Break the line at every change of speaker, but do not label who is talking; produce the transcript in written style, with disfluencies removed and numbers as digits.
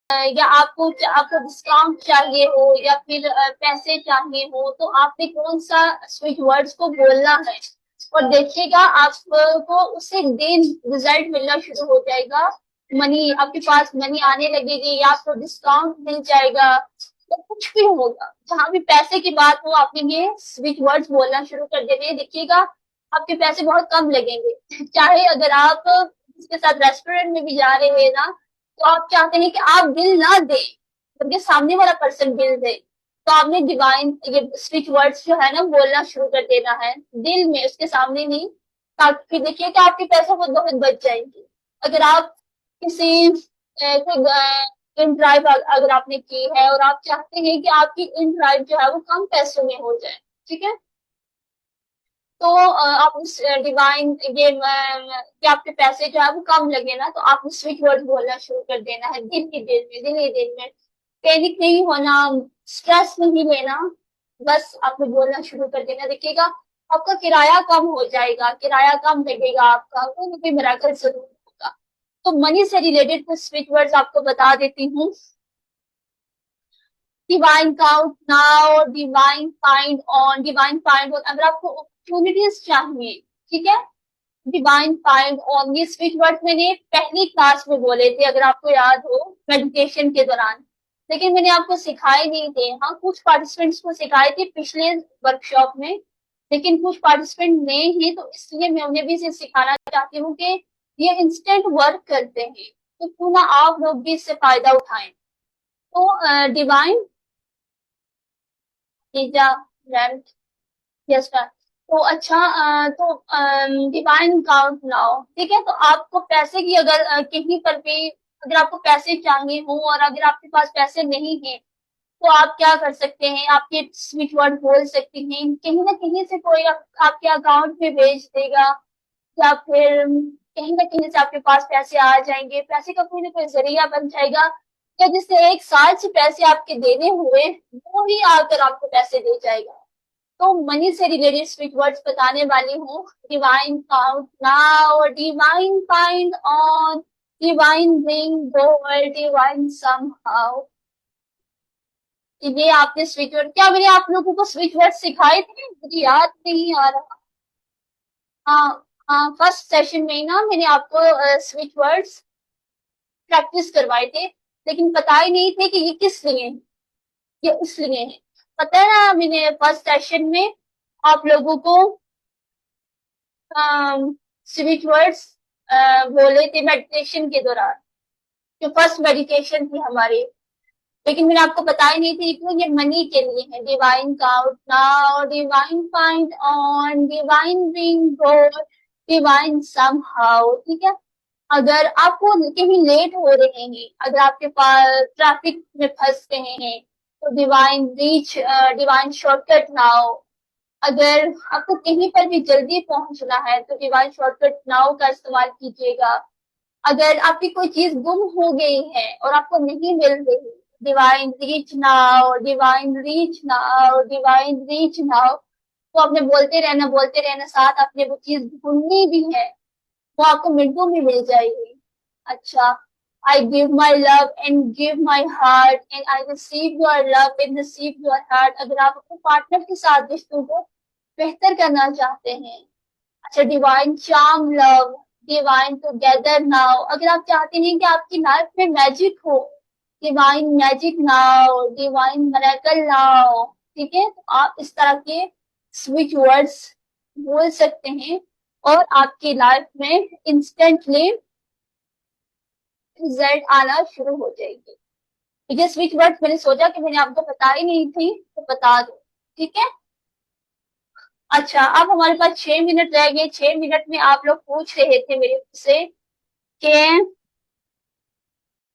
या आपको आपको डिस्काउंट चाहिए हो या फिर पैसे चाहिए हो, तो आपने कौन सा स्विच वर्ड्स को बोलना है। और देखिएगा आपको उसी दिन रिजल्ट मिलना शुरू हो जाएगा, मनी आपके पास मनी आने लगेगी या आपको डिस्काउंट मिल जाएगा, तो कुछ भी होगा। जहां भी पैसे की बात हो आपने ये स्विच वर्ड्स बोलना शुरू कर देने, देखिएगा आपके पैसे बहुत कम लगेंगे। चाहे अगर आप इसके साथ रेस्टोरेंट में भी जा रहे हैं ना, तो आप चाहते हैं कि आप बिल ना दे बल्कि सामने वाला पर्सन बिल दे, तो आपने डिवाइन ये स्विच वर्ड्स जो है ना बोलना शुरू कर देना है दिल में, उसके सामने नहीं। ताकि देखिए कि आपके पैसे खुद ब खुद बच जाएंगे। अगर आप किसी कोई इन ड्राइव अगर आपने की है और आप चाहते हैं कि आपकी इन ड्राइव जो है वो कम पैसों में हो जाए, ठीक है, तो आप उस डिवाइन ये कि आपके पैसे जो है वो कम लगे ना, तो आप स्विच वर्ड बोलना शुरू कर देना है दिन ही दिन में, दिन ही दिन में। पैनिक नहीं होना, स्ट्रेस नहीं लेना, बस आपको बोलना शुरू कर देना। देखिएगा आपका किराया कम हो जाएगा, किराया कम लगेगा, आपका कोई ना कोई मिराकल जरूर होगा। तो मनी से रिलेटेड कुछ स्विच वर्ड्स आपको बता देती हूँ। Divine count now, divine find on, divine find on अगर आपको अपॉर्चुनिटीज चाहिए, ठीक है। डिवाइन फाइंड ऑन ये स्विच वर्ड मैंने पहली क्लास में बोले थे, अगर आपको याद हो, मेडिटेशन के दौरान। लेकिन मैंने आपको सिखाए नहीं थे। हाँ, कुछ पार्टिसिपेंट्स को सिखाए थे पिछले वर्कशॉप में, लेकिन कुछ पार्टिसिपेंट नए हैं, तो इसलिए मैं उन्हें भी इसे सिखाना चाहती हूँ कि ये इंस्टेंट वर्क करते हैं, तो क्यों ना आप लोग भी इससे फायदा उठाएं। तो divine pizza rent, yes ma'am. तो अच्छा, तो डिवाइन काउंट नाउ, ठीक है। तो आपको पैसे की अगर कहीं पर भी अगर आपको पैसे चाहिए हो और अगर आपके पास पैसे नहीं है, तो आप क्या कर सकते हैं, आपके स्विच वर्ड बोल सकते हैं, कहीं ना कहीं से कोई आपके अकाउंट में भेज देगा, या फिर कहीं ना कहीं से आपके पास पैसे आ जाएंगे, पैसे का कोई ना कोई जरिया बन जाएगा, या जिससे एक साल से पैसे आपके देने हुए वो ही आकर आपको पैसे दे जाएगा। तो मनी से रिलेटेड स्विच वर्ड्स बताने वाली हूँ। Divine count now, divine find on, divine bring gold, divine somehow. ये आपने स्विच वर्ड, क्या मैंने आप लोगों को स्विच वर्ड सिखाए थे, मुझे याद नहीं आ रहा। हाँ, हाँ, फर्स्ट सेशन में ही ना मैंने आपको स्विच वर्ड्स प्रैक्टिस करवाए थे, लेकिन पता ही नहीं थे कि ये किस लिए है, ये इसलिए है। पता है ना, मैंने फर्स्ट सेशन में आप लोगों को स्विच वर्ड्स बोले थे मेडिटेशन के दौरान, जो फर्स्ट मेडिटेशन थी हमारी। लेकिन मैंने आपको बताया नहीं थी कि ये मनी के लिए है। Divine count now, divine find on, divine bring gold, divine somehow, ठीक है। अगर आपको कहीं लेट हो रहे हैं, अगर आपके पास ट्रैफिक में फंस रहे हैं, तो divine reach, divine shortcut now. अगर आपको कहीं पर भी जल्दी पहुंचना है, तो डिवाइन शॉर्टकट नाउ का इस्तेमाल कीजिएगा। अगर आपकी कोई चीज गुम हो गई है और आपको नहीं मिल रही, divine reach now, divine reach now, divine reach now. तो आपने बोलते रहना, साथ आपने वो चीज ढूंढनी भी है, वो आपको मिनटों में मिल जाएगी। अच्छा, I give my love and give my heart and I receive your love and receive your heart. अगर आप अपने पार्टनर के साथ रिश्तों को बेहतर करना चाहते हैं, अच्छा, divine charm love, divine together now. अगर आप चाहते हैं कि आपकी लाइफ में मैजिक हो, divine magic now, divine miracle now, ठीक है। तो आप इस तरह के स्विच वर्ड्स बोल सकते हैं और आपकी लाइफ में इंस्टेंटली रिजल्ट आना शुरू हो जाएगी। ये स्विच वर्ड्स मैंने सोचा कि मैंने आपको बताई नहीं थी, तो बता दो, ठीक है। अच्छा, अब हमारे पास 6 मिनट रह गए। 6 मिनट में आप लोग पूछ रहे थे मेरे से कि